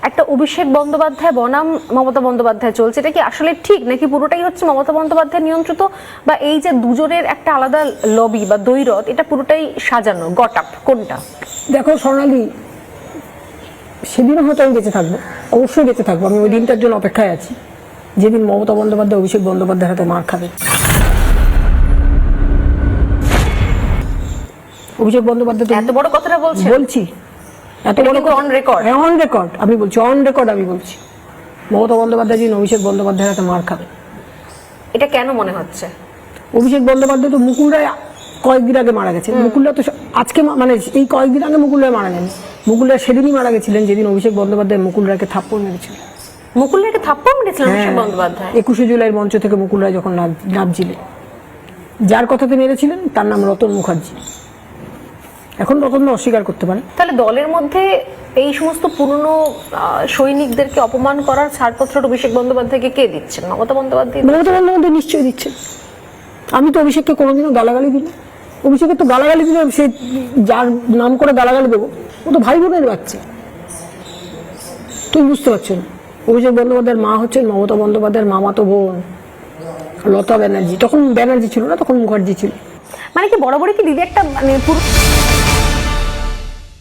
একটা অভিষেক বন্দ্যোপাধ্যায় বনাম মমতা বন্দ্যোপাধ্যায় চলছে, এটা কি আসলে ঠিক নাকি পুরোটাই হচ্ছে মমতা বন্দ্যোপাধ্যায় নিয়ন্ত্রিত, বা এই যে দুজনের একটা আলাদা লবি বা দ্বৈরথ, এটা পুরোটাই সাজানো গট আপ, কোনটা? দেখো সোনালী, সেদিনও হয়তো আমি বেঁচে থাকবো, অবশ্যই বেঁচে থাকবো। আমি ওই দিনটার জন্য অপেক্ষায় আছি, যেদিন মমতা বন্দ্যোপাধ্যায় অভিষেক বন্দ্যোপাধ্যায়ের হাতে মার খাবে। অভিষেক বন্দ্যোপাধ্যায় এত বড় কথাটা বলছি, এত বড় অন রেকর্ড, অন রেকর্ড আমি বলছি, অন রেকর্ড আমি বলছি, মমতা বন্দ্যোপাধ্যায় যেদিন অভিষেক বন্দ্যোপাধ্যায়ের হাতে মার খাবে। এটা কেন মনে হচ্ছে? অভিষেক বন্দ্যোপাধ্যায় তো মুকুল রায় কয়েকদিন আগে মারা গেছে। মুকুল রায় তো আজকে মানে এই কয়েকদিন আগে মুকুল রায় মারা যান। মুকুল রায় সেদিনই মারা গেছিলেন যেদিন অভিষেক বন্দ্যোপাধ্যায় মুকুল রায়কে থাপ্পড় মেরেছিল। মুকুল রায়কে থাপ্পড় মেরেছিলেন অভিষেক বন্দ্যোপাধ্যায় 21শে জুলাইয়ের মঞ্চ থেকে মুকুল রায় যখন নাচছিলেন, যার কথাতে মেরেছিলেন তার নাম রতন মুখার্জি। এখন রতন অস্বীকার করতে পারে। তাহলে দলের মধ্যে এই সমস্ত পুরনো সৈনিকদেরকে অপমান করার ছাড়পত্র অভিষেক বন্দ্যোপাধ্যায়কে কে দিচ্ছেন? মমতা বন্দ্যোপাধ্যায়। মমতা বন্দ্যোপাধ্যায় নিশ্চয়ই দিচ্ছে। আমি তো অভিষেককে কোনোদিনও গালাগালি দিই না। অভিষেকের তো গালাগালি দিলে সে যার নাম করে গালাগালি দেবো, ও তো ভাই বোনের বাচ্চা। তুমি বুঝতে পারছো না? অভিষেক বন্দ্যোপাধ্যায়ের মা হচ্ছেন মমতা বন্দ্যোপাধ্যায়ের মামাতো বোন লতা ব্যানার্জি। তখন ব্যানার্জি ছিল না, তখন মুখার্জি ছিল। মানে কি বরাবরই কি দিদি একটা মানে